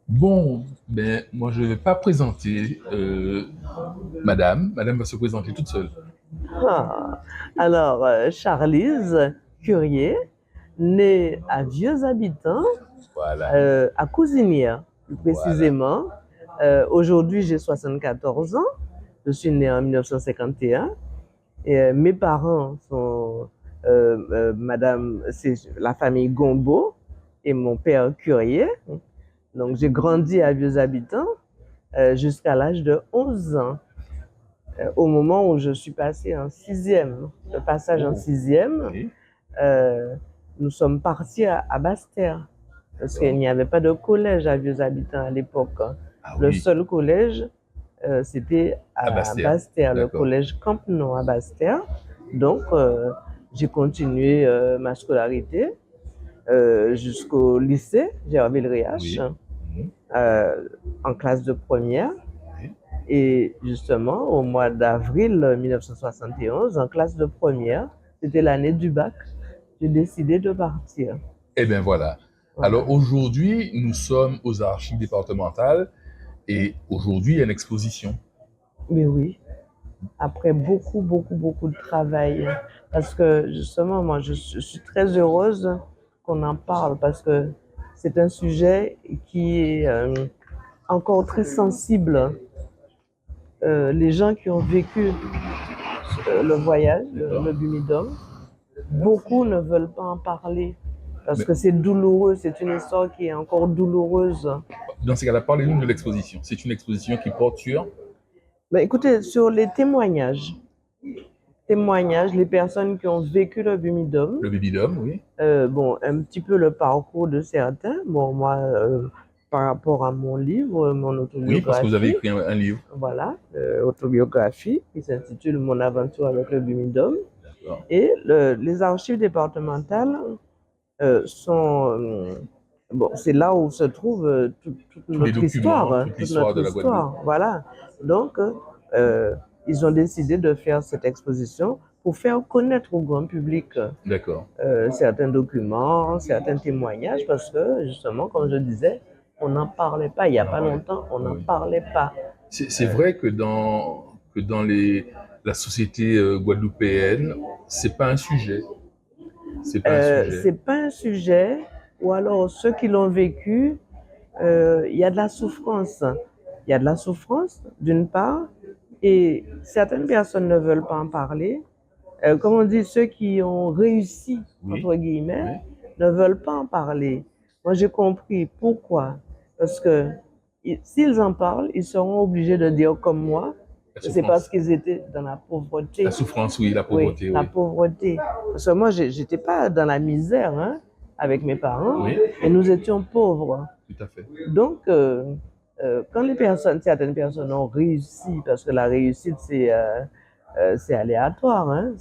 Bon, ben, moi, je ne vais pas présenter madame. Madame va se présenter toute seule. Ah. Alors, Charlize Curier, née à Vieux-Habitants, Voilà. à Cousinière, plus Voilà. précisément. Aujourd'hui, j'ai 74 ans. Je suis née en 1951. Et, mes parents sont Madame, c'est la famille Gombeau et mon père Curier. Donc, j'ai grandi à Vieux-Habitants jusqu'à l'âge de 11 ans. Au moment où je suis passée en sixième, le passage en Oh, sixième, oui. euh, nous sommes partis à Basse-Terre parce qu'il D'accord. n'y avait pas de collège à Vieux-Habitants à l'époque. Ah Le oui, seul collège, c'était à à Bastia. Basse-Terre, le D'accord. collège Campenon à Basse-Terre. Donc, j'ai continué ma scolarité jusqu'au lycée Gerville-Riache, Oui. Mhm. en classe de première. Oui. Et justement, au mois d'avril 1971, en classe de première, c'était l'année du bac, j'ai décidé de partir. Eh bien, voilà. Voilà. Alors, aujourd'hui, nous sommes aux archives départementales et aujourd'hui, il y a une exposition. Mais oui, après beaucoup de travail, parce que justement, moi, je suis très heureuse qu'on en parle parce que c'est un sujet qui est encore très sensible. Les gens qui ont vécu le voyage, D'accord. le Bumidum, beaucoup ne veulent pas en parler parce Mais que c'est douloureux, c'est une histoire qui est encore douloureuse. dans ces cas-là, parlez-nous de l'exposition. C'est une exposition qui porte sur Mais écoutez, sur les témoignages, les personnes qui ont vécu le Bumidum, le Babydome, oui. bon, un petit peu le parcours de certains. Bon, moi, par rapport à mon livre, mon Oui, parce que vous avez autobiographie, écrit un livre. voilà, autobiographie qui s'intitule Mon aventure avec le Bumidum. D'accord. Et les archives départementales sont bon, c'est là où se trouve toute Tous les notre histoire, documents, hein, toute toute l'histoire notre de la Guadeloupe. histoire. Voilà. Donc, ils ont décidé de faire cette exposition pour faire connaître au grand public D'accord. certains documents, certains témoignages, parce que justement, comme je disais, on n'en parlait pas. Il n'y a On en pas parlait. longtemps, on Oui, n'en oui. parlait pas. C'est vrai que dans la société guadeloupéenne, c'est pas un sujet. C'est pas un sujet. C'est pas un sujet, ou alors ceux qui l'ont vécu, il y a de la souffrance. Il y a de la souffrance, d'une part, et certaines personnes ne veulent pas en parler. Comme on dit, ceux qui ont réussi, Oui, entre guillemets, oui. ne veulent pas en parler. Moi, j'ai compris pourquoi. Parce que s'ils en parlent, ils seront obligés de dire comme moi, La que c'est parce souffrance. qu'ils étaient dans la La pauvreté. souffrance, oui, la Oui, pauvreté, la oui. pauvreté. Parce que moi, j'étais pas dans la misère, hein, avec mes parents, Oui, mais nous étions pauvres. tout à fait. Donc, quand certaines personnes ont réussi, parce que la réussite, c'est aléatoire, hein,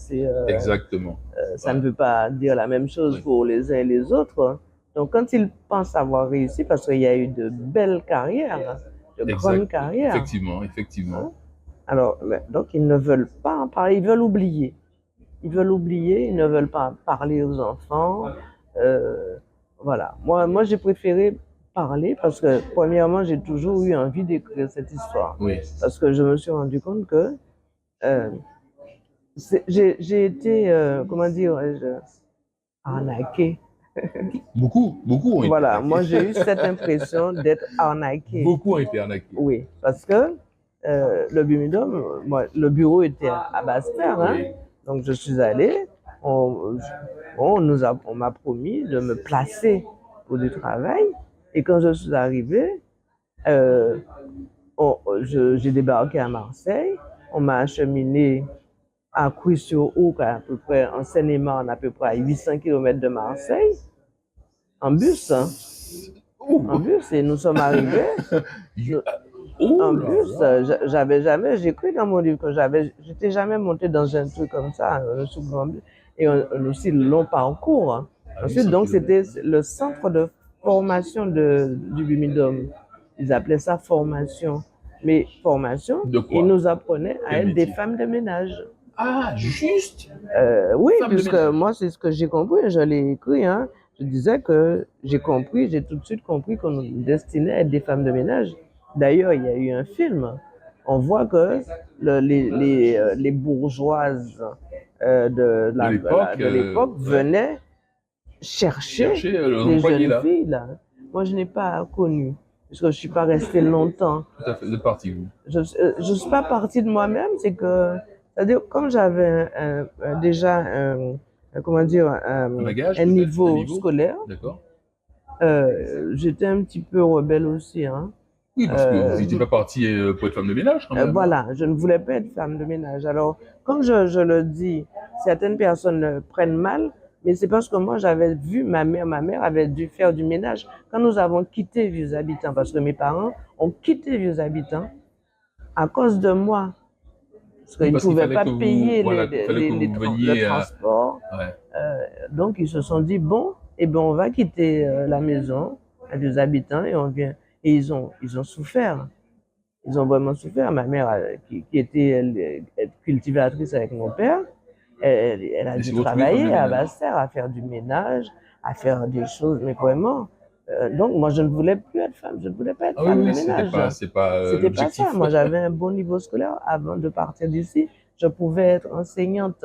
Exactement. ça Ouais, ne veut pas dire la même chose oui. pour les uns et les autres. Donc, quand ils pensent avoir réussi, parce qu'il y a eu de belles carrières, de grandes Exact. carrières, Effectivement, hein, effectivement. alors, donc, ils ne veulent pas en parler, ils veulent oublier. Ils veulent oublier, ils ne veulent pas parler aux enfants. Euh, voilà. Moi j'ai préféré parler parce que, premièrement, j'ai toujours eu envie d'écrire cette histoire. Oui. Parce que je me suis rendu compte que euh, j'ai été, comment dire, arnaquée. Beaucoup ont été Voilà, moi arnaqués. j'ai eu cette impression d'être arnaquée. Beaucoup ont été arnaqués. Oui, parce que le Bumidum, le bureau était à Basse-Terre, hein, Oui. donc je suis allée, on, on m'a promis de me placer pour du travail, et quand je suis arrivée, euh, j'ai débarqué à Marseille, on m'a acheminé à Cuy-sur-Ouc, à peu près, en Seine-et-Marne, à peu près à 800 km de Marseille, en bus, hein, en Ouh. bus, et nous sommes arrivés. En Oh là bus, là. j'avais jamais, j'ai écrit dans mon livre que j'étais jamais montée dans un truc comme ça, un sous grand bus, et aussi le long parcours, hein. À Ensuite, 800 donc, c'était km. le centre de formation du Bumidum. Ils appelaient ça formation. Mais formation, De ils quoi? nous apprenaient à Quel être des métier? femmes de ménage. Ah, juste Oui, femme de puisque ménage. moi, c'est ce que j'ai compris, je l'ai écrit, hein. je disais que j'ai tout de suite compris qu'on nous destinait à être des femmes de ménage. D'ailleurs, il y a eu un film. On voit que les bourgeoises de l'époque venaient chercher les jeunes filles là. Moi, je n'ai pas connu, parce que je ne suis pas restée longtemps. Tout à fait, vous êtes parti, vous. Je ne suis pas partie de moi-même, c'est-à-dire, comme j'avais déjà comment dire, un niveau scolaire, d'accord. J'étais un petit peu rebelle aussi. Hein. Oui, parce que vous n'étiez pas partie pour être femme de ménage, quand même. Voilà, je ne voulais pas être femme de ménage. Alors, comme je le dis, certaines personnes prennent mal, mais c'est parce que moi, j'avais vu ma mère avait dû faire du ménage. Quand nous avons quitté Vieux Habitants, parce que mes parents ont quitté Vieux Habitants à cause de moi. Parce qu'ils ne pouvaient pas payer les transports. Donc, ils se sont dit, bon, eh ben, on va quitter la maison à Vieux Habitants et on vient. Et ils ont souffert. Ils ont vraiment souffert. Ma mère, qui était cultivatrice avec mon père, elle a dû travailler à Basse-Terre, à faire du ménage, à faire des choses, mais vraiment. Donc, moi, je ne voulais plus être femme. Je ne voulais pas être femme de ménage. C'était pas ça. Moi, j'avais un bon niveau scolaire. Avant de partir d'ici, je pouvais être enseignante.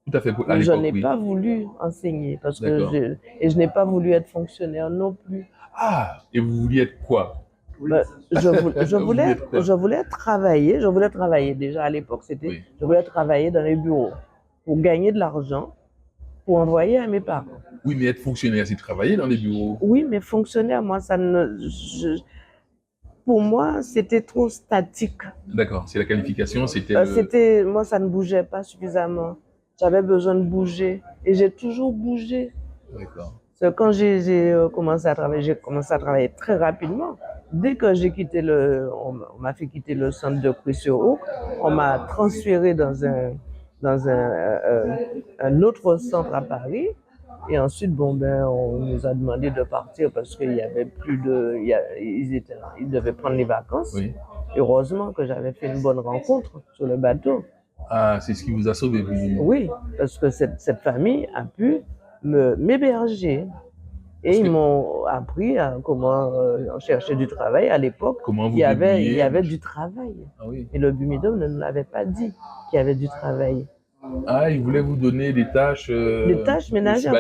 Tout à fait. Mais je n'ai pas voulu enseigner parce que je n'ai pas voulu être fonctionnaire non plus. Ah, et vous vouliez être quoi? Je voulais travailler. Je voulais travailler déjà à l'époque. Je voulais travailler dans les bureaux pour gagner de l'argent, pour envoyer à mes parents. Oui, mais être fonctionnaire, c'est travailler dans les bureaux. Oui, mais fonctionnaire, moi, pour moi, c'était trop statique. D'accord, c'est la qualification, c'était... Moi, ça ne bougeait pas suffisamment. J'avais besoin de bouger et j'ai toujours bougé. D'accord. Quand j'ai commencé à travailler, j'ai commencé à travailler très rapidement. Dès que j'ai quitté on m'a fait quitter le centre de Cruy-sur-Auque, on m'a transféré dans un autre centre à Paris. Et ensuite, bon, ben, on nous a demandé de partir parce qu'il y avait plus de... Ils devaient prendre les vacances. Oui. Heureusement que j'avais fait une bonne rencontre sur le bateau. Ah, c'est ce qui vous a sauvé, vous? Oui, parce que cette famille a pu m'héberger. Et ils m'ont appris à comment chercher du travail. À l'époque, il y avait du travail. Ah, oui. Et le Bumidum ne nous l'avait pas dit qu'il y avait du travail. Ah, ils voulaient vous donner des tâches... des tâches ménagères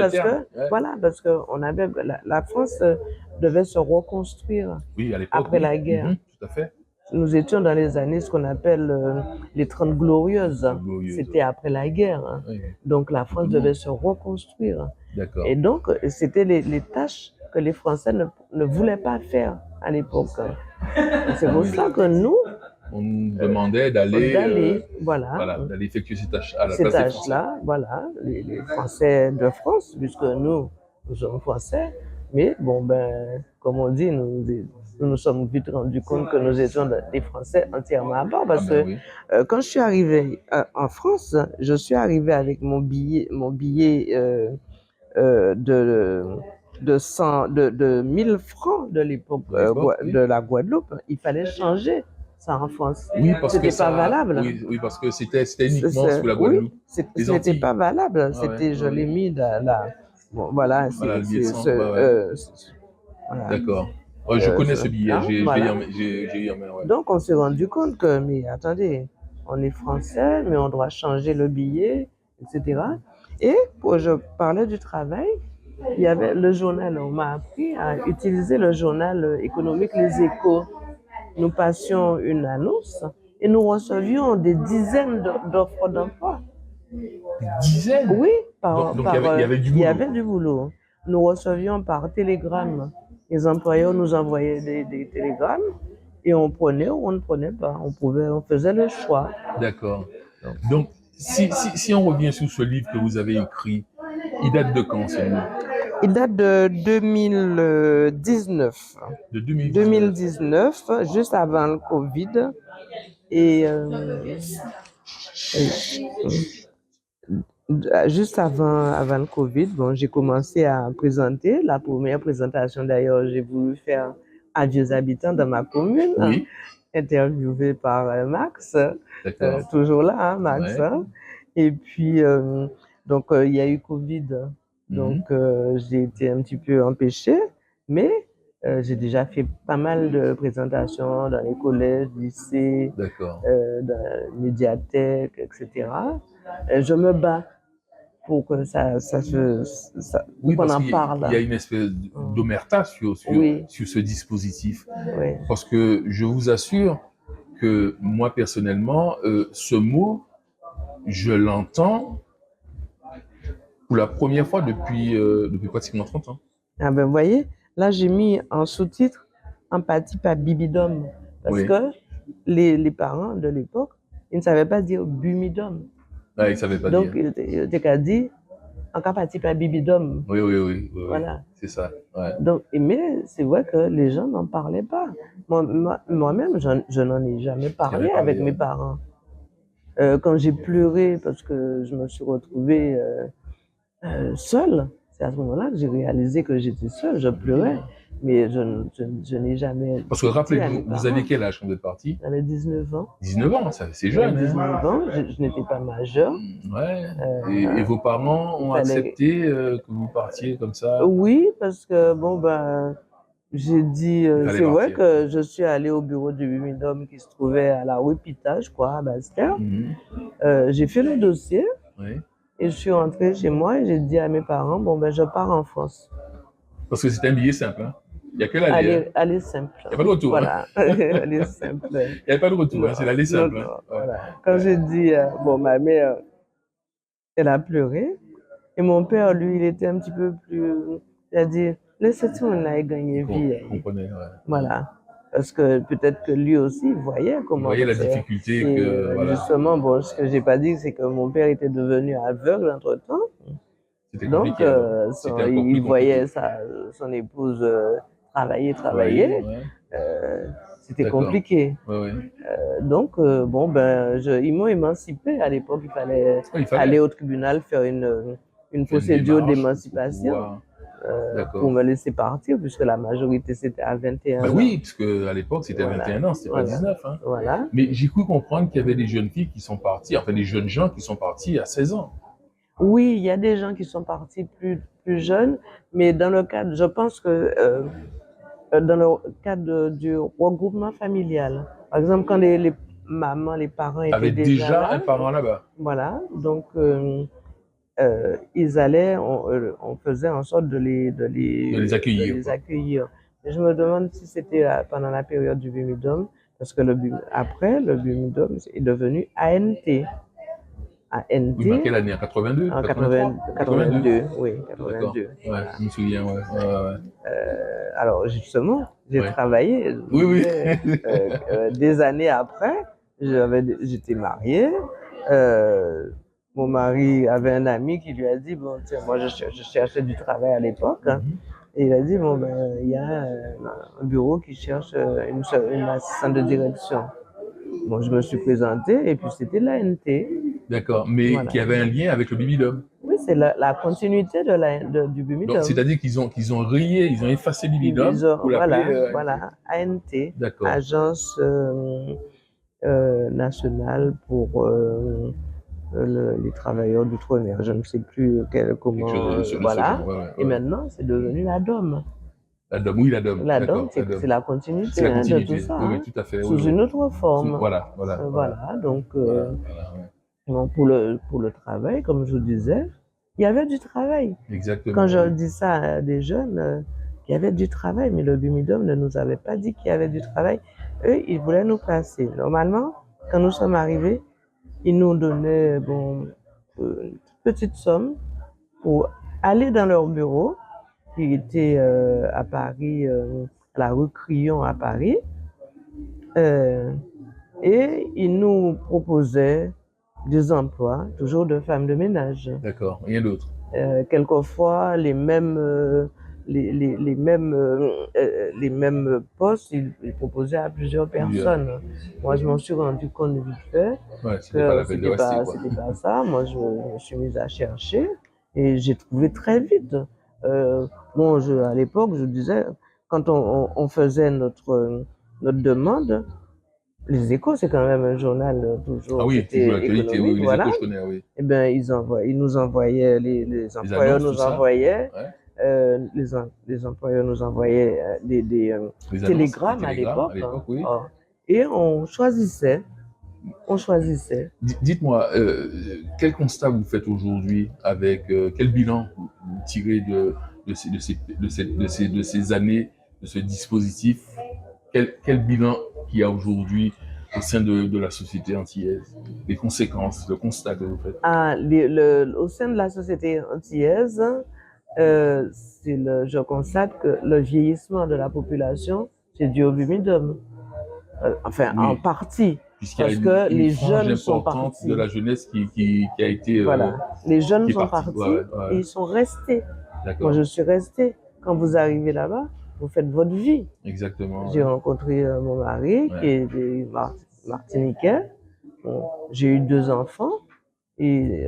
parce que on avait, la France devait se reconstruire après la guerre. Tout à fait. Nous étions dans les années, ce qu'on appelle les 30 glorieuses. C'était après la guerre. Hein. Oui. Donc la France devait se reconstruire. D'accord. Et donc, c'était les tâches que les Français ne voulaient pas faire à l'époque. C'est pour ça que nous... On nous demandait d'aller d'aller effectuer ces tâches à la place des Français. Voilà, les Français de France, puisque nous sommes Français. Mais bon, ben, comme on dit, nous sommes vite rendus compte que nous étions des Français entièrement à part. Parce que quand je suis arrivée en France, je suis arrivée avec mon billet de 1000 francs de l'époque de la Guadeloupe. Il fallait changer ça en France. Oui, parce que c'était pas valable. Oui, parce que c'était uniquement sous la Guadeloupe. Oui, c'était pas valable. Je l'ai mis dans la... Bon, voilà. D'accord. Je connais ce billet. J'ai eu en main. Donc, on s'est rendu compte que, mais attendez, on est français, mais on doit changer le billet, etc. Et pour je parlais du travail, il y avait le journal. On m'a appris à utiliser le journal économique Les Échos. Nous passions une annonce et nous recevions des dizaines d'offres d'emploi. Des dizaines? Oui, il y avait du boulot. Nous recevions par télégramme. Les employeurs nous envoyaient des télégrammes et on prenait ou on ne prenait pas. On faisait le choix. D'accord. Donc, si on revient sur ce livre que vous avez écrit, il date de quand, ce livre? Il date de 2019. De 2019. 2019, juste avant le Covid. Et juste avant le Covid, bon, j'ai commencé à présenter. La première présentation, d'ailleurs, j'ai voulu faire à Vieux Habitants dans ma commune, interviewé par Max. Toujours là, hein, Max. Ouais. Hein. Et puis, donc, il y a eu Covid. Donc, j'ai été un petit peu empêchée, mais j'ai déjà fait pas mal de présentations dans les collèges, lycées, D'accord. dans les médiathèques, etc. Je me bats pour que pour Oui, qu'on parce en qu'il y a parle. une espèce d'omerta Oui, sur ce dispositif. oui. Parce que je vous assure que moi, personnellement, ce mot, je l'entends pour la première fois depuis pratiquement 30 ans. Ah ben, vous voyez, là, j'ai mis en sous-titre empathie par bibidome. Parce Oui. que les parents de l'époque, ils ne savaient pas dire bumidome. Ah, il ne savait pas Donc, dire. il était qu'à dire empathie par bibidome. Oui. Voilà. C'est ça. Ouais. Donc, mais c'est vrai que les gens n'en parlaient pas. Moi-même, je n'en ai jamais parlé avec mes parents. Quand j'ai pleuré parce que je me suis retrouvée seule, c'est à ce moment-là que j'ai réalisé que j'étais seule. Je pleurais, mais je n'ai jamais Parce que dit à mes rappelez-vous, vous parents. aviez quel âge quand vous êtes parti? J'avais 19 ans. 19 ans, c'est J'avais jeune. 19 ans, je n'étais pas majeure. Ouais. Et vos parents ont accepté que vous partiez comme ça? Oui, parce que bon, ben, j'ai dit, Il fallait c'est vrai partir. que je suis allée au bureau du Bumidum qui se trouvait à la rue Pita, je crois, à Basse-Terre. J'ai fait le dossier Oui. et je suis rentrée chez moi et j'ai dit à mes parents, bon, ben, je pars en France. Parce que c'est un billet simple. Hein. Il n'y a que l'aller. Aller simple. Il n'y a pas de retour. Voilà, aller simple. Il n'y a pas de retour, hein. C'est l'aller simple. Non, voilà. Quand j'ai dit, bon, ma mère, elle a pleuré. Et mon père, lui, il était un petit peu plus. Il a dit, laissez tout le monde gagner vie. Comprenez, Voilà. Parce que peut-être que lui aussi, il voyait comment. Il voyait la difficulté. Et voilà. justement, bon, ce que j'ai pas dit, c'est que mon père était devenu aveugle entre-temps. C'était Donc, compliqué. il voyait son épouse travailler. C'était compliqué. Donc, bon, ben, ils m'ont émancipé. À l'époque, il fallait aller au tribunal faire une procédure d'émancipation pour me laisser partir, puisque la majorité, c'était à 21 ans. Oui, parce qu'à l'époque, c'était à 21 ans, c'était pas 19. Hein. Voilà. Mais j'ai cru comprendre qu'il y avait des jeunes filles qui sont parties, enfin des jeunes gens qui sont partis à 16 ans. Oui, il y a des gens qui sont partis plus jeunes, mais dans le cadre, je pense que dans le cadre du regroupement familial, par exemple, quand les mamans, les parents étaient déjà là, un parent là-bas. Voilà, donc ils allaient, on faisait en sorte de les accueillir. Et je me demande si c'était pendant la période du Bumidum, parce que après, le Bumidum est devenu ANT. ANT. Oui, quelle année? En 82? En 82, oui, 82. Ouais, je me souviens, alors, justement, j'ai travaillé. Oui. Des années après, j'étais mariée. Mon mari avait un ami qui lui a dit, bon, tiens, moi, je cherchais du travail à l'époque. Hein, et il a dit, bon, ben, il y a un bureau qui cherche une assistante de direction. Bon, je me suis présentée et puis c'était l'ANT. D'accord, mais qui avait un lien avec le Bumidum. Oui, c'est la continuité du Bumidum. Donc, c'est-à-dire qu'ils ont rayé, ils ont effacé Bumidum pour l'appeler ANT. D'accord. Agence nationale pour les travailleurs d'outre-mer. Je ne sais plus comment. Voilà. Et maintenant, c'est devenu la DOM. La DOM, oui, la DOM. La DOM, c'est la continuité de tout ça. Oui, tout à fait. Sous une autre forme. Voilà. Donc, pour le travail, comme je vous disais, il y avait du travail. Exactement. Quand je dis ça à des jeunes, il y avait du travail, mais le Bumidum ne nous avait pas dit qu'il y avait du travail. Eux, ils voulaient nous placer. Normalement, quand nous sommes arrivés, ils nous donnaient une petite somme pour aller dans leur bureau, qui était à Paris, à la rue Crillon à Paris. Et ils nous proposaient des emplois, toujours de femmes de ménage. D'accord, rien d'autre. Quelquefois, les mêmes postes, ils proposaient à plusieurs personnes. Moi, je m'en suis rendu compte vite fait. C'était pas la peine de rester. C'était pas ça. Moi, je me suis mise à chercher et j'ai trouvé très vite. À l'époque, je disais, quand on faisait notre demande, Les Échos, c'est quand même un journal Ah toujours qui oui, toujours était l'actualité, oui, économique, oui, les voilà. échos, je connais, oui. Eh bien, ils nous envoyaient, les Les employeurs annonces, tout nous ça, envoyaient, ouais. les employeurs nous envoyaient des Les annonces, les télégrammes à télégrammes, à l'époque, l'époque, hein. oui. Oh. Et on choisissait, on choisissait. Dites-moi, quel constat vous faites aujourd'hui avec, quel bilan vous tirez de ces années, de ce dispositif? Quel bilan qu'il y a aujourd'hui au sein de la société antillaise? Les conséquences, le constat que vous faites? Au sein de la société antillaise, je constate que le vieillissement de la population, c'est dû au Bumidum. Enfin, en Oui, partie, puisqu'il y a parce que une les frange jeunes sont importante de partis. la jeunesse qui a été, Voilà, les jeunes qui est sont partie. Ouais, partis ouais, et ouais. ils sont restés. Moi, D'accord, je suis restée. Quand vous arrivez là-bas, vous faites votre vie. exactement, J'ai ouais. rencontré mon mari qui Ouais. est martiniquais. Bon, j'ai eu 2 enfants et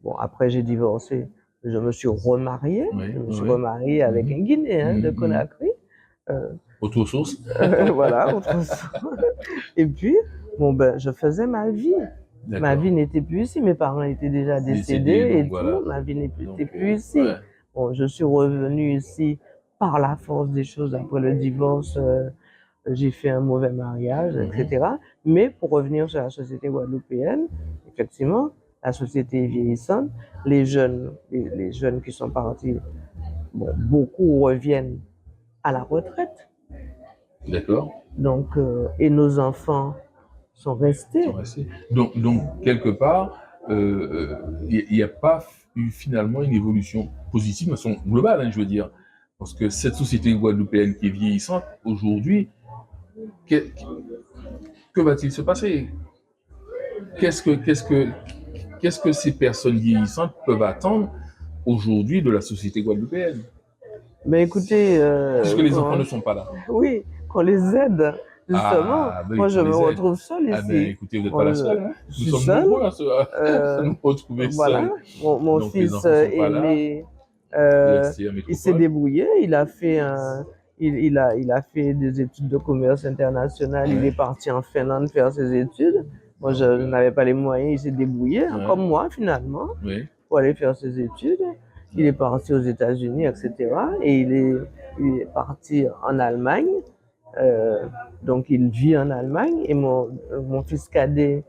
bon, après j'ai divorcé. Je me suis remariée. Oui, Je me suis oui. remariée avec un Guinéen de Conakry. Euh, Autre source? voilà, autre chose. Et puis, bon, ben, je faisais ma vie. Ma vie n'était plus ici. Mes parents étaient déjà décédés Donc et voilà. tout. Ma vie n'était Donc, plus ici. ouais. Bon, je suis revenue ici par la force des choses après le divorce. J'ai fait un mauvais mariage, etc. Mais pour revenir sur la société guadeloupéenne, effectivement, la société est vieillissante. Les jeunes qui sont partis, bon, beaucoup reviennent à la retraite. D'accord. Donc, et nos enfants sont restés. Donc, quelque part, il n'y a pas eu finalement une évolution positive, de façon globale, hein, je veux dire. Parce que cette société guadeloupéenne qui est vieillissante, aujourd'hui, que va-t-il se passer? Qu'est-ce que ces personnes vieillissantes peuvent attendre aujourd'hui de la société guadeloupéenne? Mais écoutez, Puisque les enfants ne sont pas là. oui, qu'on les aide, justement. Ah, ben, Moi, je me les aide. retrouve seule Ah ben, ici. écoutez, vous n'êtes pas la seule. Hein. Je Nous suis sommes seule. nombreux à nous retrouver Voilà. seuls. Mon Donc, les fils enfants ne sont pas là. aîné, Resté en il s'est métropole. débrouillé. Il a fait il a fait des études de commerce international. Il est parti en Finlande faire ses études. Moi, je n'avais pas les moyens. Il s'est débrouillé, comme moi, finalement, pour aller faire ses études. Il est parti aux États-Unis, etc. Et il est parti en Allemagne. Donc, il vit en Allemagne. Et mon fils cadet,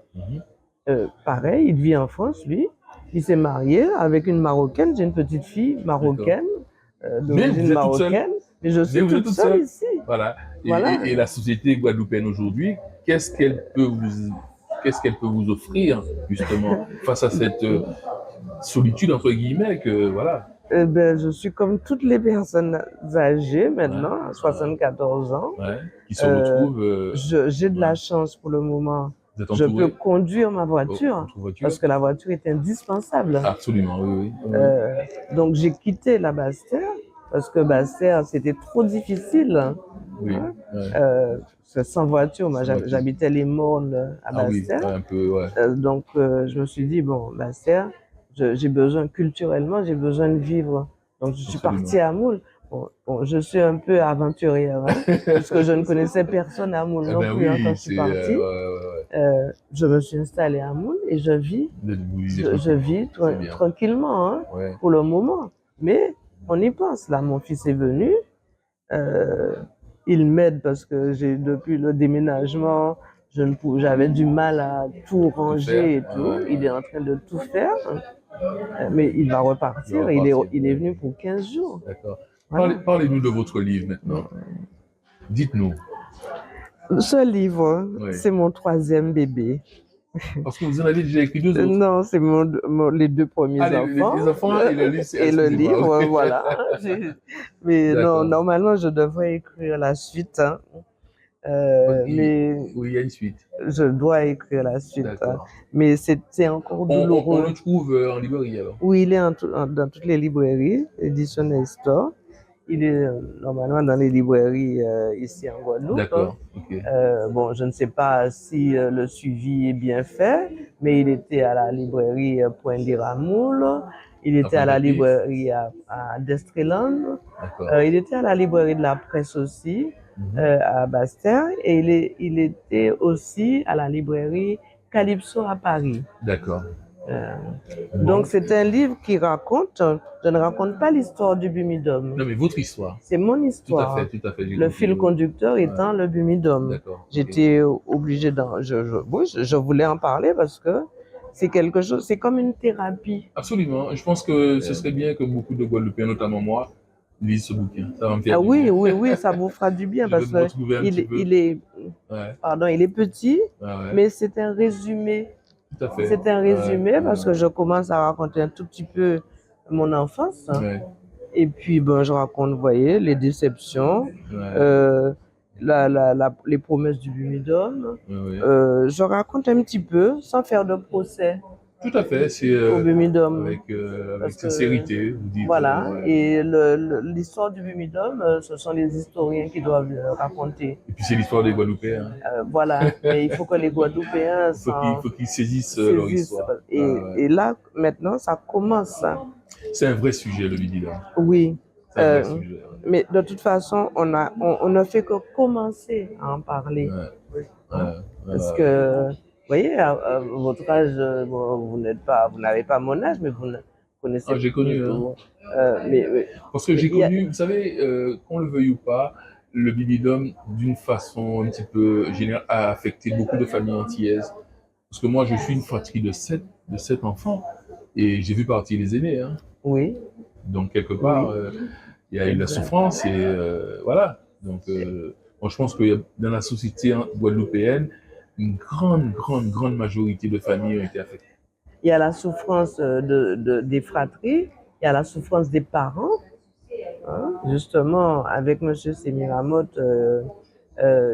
pareil, il vit en France, lui. Il s'est marié avec une Marocaine. J'ai une petite fille marocaine, d'origine marocaine. Mais je suis toute seule ici. Voilà. Et la société guadeloupéenne aujourd'hui, qu'est-ce qu'elle peut vous offrir, justement, face à cette solitude, entre guillemets, que voilà. Ben, je suis comme toutes les personnes âgées maintenant, à 74 ans. Qui se retrouvent. J'ai de la chance pour le moment. Je peux conduire ma voiture parce que la voiture est indispensable. Absolument, oui. Donc j'ai quitté la Basse-Terre parce que Basse-Terre c'était trop difficile. Oui. Sans voiture, moi j'habitais les Mornes à Basse-Terre. Un peu, ouais. Donc je me suis dit, bon, Basse-Terre, j'ai besoin culturellement, j'ai besoin de vivre. Donc je suis partie à Moule. Bon, je suis un peu aventurière, parce que je ne connaissais personne à Moule non plus quand je suis partie. Je me suis installée à Moule et je vis, tranquillement, pour le moment. Mais on y pense. Là, mon fils est venu. Il m'aide parce que depuis le déménagement, j'avais du mal à tout ranger et tout. Il est en train de tout faire. Mais il va repartir. Il est venu pour 15 jours. D'accord. Voilà. Parlez-nous de votre livre maintenant. Dites-nous. Ce livre, c'est mon 3e bébé. Parce que vous en avez déjà écrit 2 autres. Non, c'est les 2 premiers enfants. Les enfants et le livre, et le livre, voilà. Mais non, normalement, je devrais écrire la suite. Mais oui, il y a une suite. Je dois écrire la suite. Mais c'est encore douloureux. On le trouve en librairie alors? Oui, il est dans toutes les librairies, Edition Store. Il est normalement dans les librairies ici en Guadeloupe. D'accord. Bon, je ne sais pas si le suivi est bien fait, mais il était à la librairie Point d'Iramoul, il était à la librairie à Destreland, il était à la librairie de la presse aussi. à Bastère, et il était aussi à la librairie Calypso à Paris. D'accord. Donc c'est un livre qui raconte, je ne raconte pas l'histoire du Bumidum. Non, mais votre histoire. C'est mon Tout à histoire. fait, tout à fait. Le fil conducteur étant le Bumidum. D'accord. J'étais obligée je voulais en parler parce que c'est quelque chose, c'est comme une thérapie. Absolument. Je pense que ce serait bien que beaucoup de Guadeloupéens, notamment moi, lisent ce bouquin. Ça va me faire Ah du oui, bien. oui, oui, ça vous fera du bien Je parce vais me que retrouver un petit peu. il est petit, Ouais. mais c'est un résumé. Tout à fait. C'est un résumé parce que je commence à raconter un tout petit peu mon enfance. Ouais. Et puis, je raconte, vous voyez, les déceptions, les promesses du Bumidum. Je raconte un petit peu sans faire de procès. Tout à fait, c'est au Bumidum. avec sincérité, vous dites. Voilà, et l'histoire du Bumidum, ce sont les historiens qui doivent le raconter. Et puis c'est l'histoire des Guadeloupéens. Voilà, mais il faut que les Guadeloupéens il faut qu'ils saisissent leur histoire. Et là, maintenant, ça commence. C'est un vrai sujet, le Bumidum. Oui. C'est un vrai sujet. Mais de toute façon, on ne fait que commencer à en parler. Parce que, vous voyez, à votre âge, vous n'avez pas mon âge, mais vous connaissez. J'ai connu. Parce que j'ai connu, vous savez, qu'on le veuille ou pas, le Bumidum, d'une façon un petit peu générale, a affecté beaucoup de familles antillaises. Parce que moi, je suis une fratrie de sept enfants et j'ai vu partir les aînés. Hein. Oui. Donc, quelque part, il y a eu la souffrance et voilà. Donc, je pense que dans la société guadeloupéenne, une grande majorité de familles ont été affectées. Il y a la souffrance des fratries, il y a la souffrance des parents. Hein? Justement, avec M. Semiramote,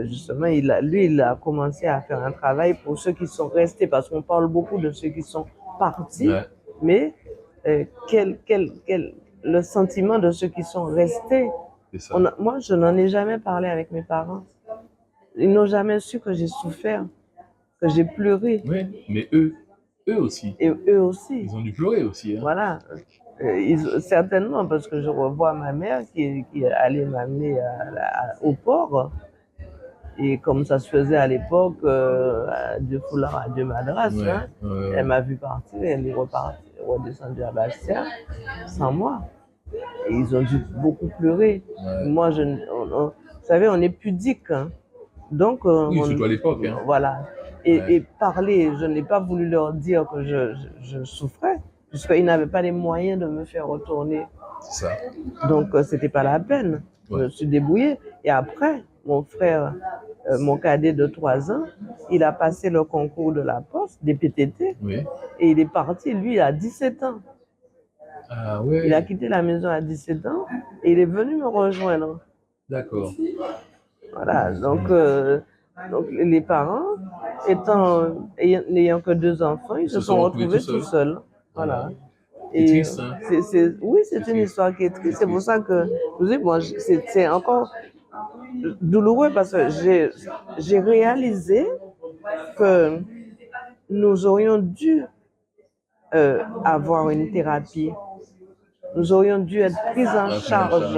justement, il a commencé à faire un travail pour ceux qui sont restés, parce qu'on parle beaucoup de ceux qui sont partis, mais le sentiment de ceux qui sont restés. Moi, je n'en ai jamais parlé avec mes parents. Ils n'ont jamais su que j'ai souffert, que j'ai pleuré. Oui, mais eux aussi. Et eux aussi. Ils ont dû pleurer aussi. Hein. Voilà. Certainement, parce que je revois ma mère qui est allée m'amener au port. Et comme ça se faisait à l'époque, de foulard à deux madras, elle m'a vu partir, elle est redescendue à Bastia sans moi. Et ils ont dû beaucoup pleurer. Moi, vous savez, on est pudique. Hein. Donc, oui, surtout à l'époque. Hein. Voilà. Et parler, je n'ai pas voulu leur dire que je souffrais, puisqu'ils n'avaient pas les moyens de me faire retourner. C'est ça. Donc, c'était pas la peine. Je me suis débrouillée. Et après, mon frère, mon cadet de 3 ans, il a passé le concours de la poste, des PTT, et il est parti, lui, à 17 ans. Ah ouais. Il a quitté la maison à 17 ans et il est venu me rejoindre. D'accord. Voilà, donc les parents, n'ayant que 2 enfants, ils se sont retrouvés tout seuls. Voilà. C'est triste, hein? Oui, c'est une histoire qui est triste. C'est pour ça que, vous savez, moi, c'est encore douloureux parce que j'ai réalisé que nous aurions dû avoir une thérapie. Nous aurions dû être prises en charge.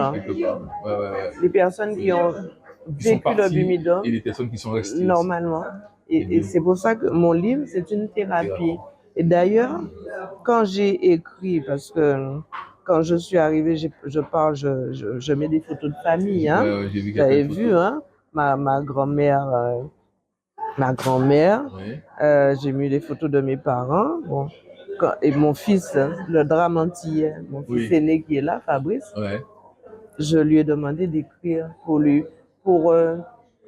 Les personnes qui ont vécu le Bumidum et les personnes qui sont restées normalement. Et c'est pour ça que mon livre, c'est une thérapie. Et d'ailleurs, quand j'ai écrit, parce que quand je suis arrivée, je mets des photos de famille. Hein. Vous avez vu, hein, ma grand-mère, j'ai mis des photos de mes parents. Bon. Et mon fils, le drame antillais, mon fils aîné qui est là, Fabrice, je lui ai demandé d'écrire pour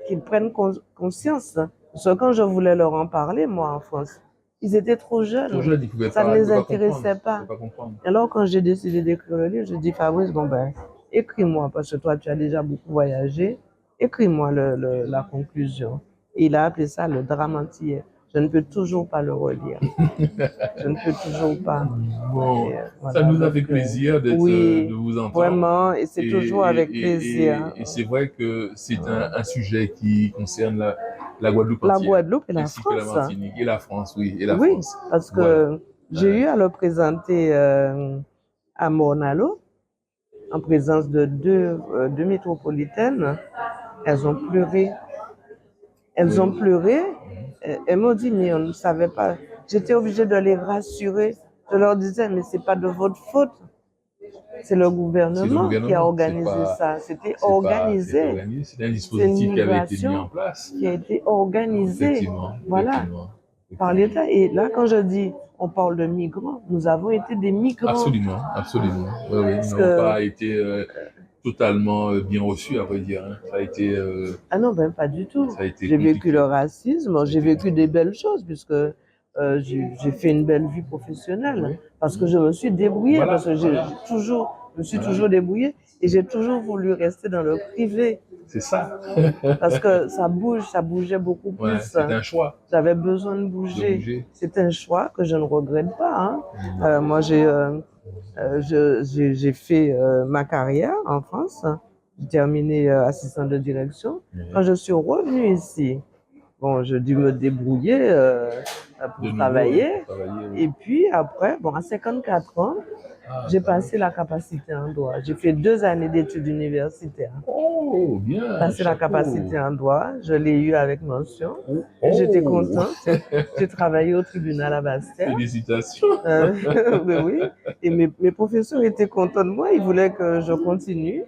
qu'il prenne conscience. Parce que quand je voulais leur en parler, moi, en France, ils étaient trop jeunes. Ça ne les intéressait pas. Alors, quand j'ai décidé d'écrire le livre, je dis, Fabrice, écris-moi, parce que toi, tu as déjà beaucoup voyagé. Écris-moi la conclusion. Et il a appelé ça le drame antillais. Je ne peux toujours pas le relire. Je ne peux toujours pas. Bon, ça nous a fait plaisir de vous entendre. Vraiment, et c'est toujours avec plaisir. Et c'est vrai que c'est un sujet qui concerne la Guadeloupe entière. La Guadeloupe et la France. Que la Martinique et la France, oui. Parce que j'ai eu à le présenter à Mornalo, en présence de deux métropolitaines. Elles ont pleuré. Elles ont pleuré. Elles m'ont dit, mais on ne savait pas. J'étais obligée de les rassurer. Je leur disais, mais c'est pas de votre faute. C'est le gouvernement qui a organisé ça. C'était organisé. C'est un dispositif qui avait été mis en migration place. qui a été organisée. Effectivement. Voilà. Effectivement. Par l'État. Et là, quand je dis, on parle de migrants, nous avons été des migrants. Absolument, absolument. Oui, oui. Parce Nous que- n'avons pas été totalement bien reçus, à vrai dire. Hein. Ça a été. Ah non, ben pas du tout. Ça a été J'ai vécu compliqué. le racisme, j'ai vécu des belles choses puisque j'ai fait une belle vie professionnelle Oui. parce que je me suis débrouillée, Voilà, parce que voilà. je me suis toujours débrouillée et j'ai toujours voulu rester dans le privé C'est ça. parce que ça bougeait beaucoup Ouais, plus. c'est un choix J'avais besoin de de bouger. bouger. C'est un choix que je ne regrette pas. Hein. Moi, j'ai fait ma carrière en France. J'ai terminé assistant de direction. Quand je suis revenue ici, bon, j'ai dû me débrouiller pour De nouveau, travailler. pour travailler, oui. Et puis après, bon, à 54 ans, j'ai passé la capacité en droit. J'ai fait 2 années d'études universitaires. Oh, bien. Passé la chapeau. capacité en droit, je l'ai eu avec mention. Oh. Et j'étais contente. J'ai travaillé au tribunal à Basse-Terre. Félicitations. Oui, oui. Et mes professeurs étaient contents de moi. Ils voulaient que je continue.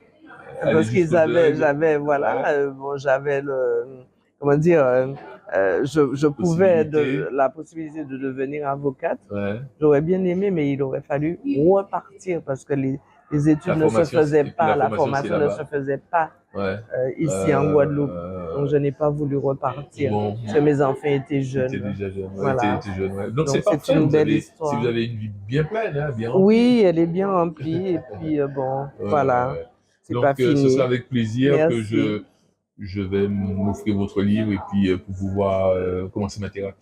Allez Parce qu'ils jusqu'au avaient, deuil. j'avais, voilà, bon, j'avais comment dire, je pouvais la possibilité de devenir avocate. Ouais. J'aurais bien aimé, mais il aurait fallu repartir parce que les études ne se faisaient pas, la formation ne se faisait pas Ouais. ici en Guadeloupe. Donc je n'ai pas voulu repartir. Bon. Parce que mes enfants étaient jeunes. T'étais déjà jeune. Ouais, Voilà. t'étais jeune, ouais. Donc Donc, c'est c'est parfait. une belle histoire. Si vous avez une vie bien pleine, hein, bien remplie. Oui, elle est bien remplie. Et puis bon, Ouais, voilà. ouais. C'est Donc pas fini. ce sera avec plaisir que Merci. je vais m'offrir votre livre et puis pour pouvoir commencer ma thérapie.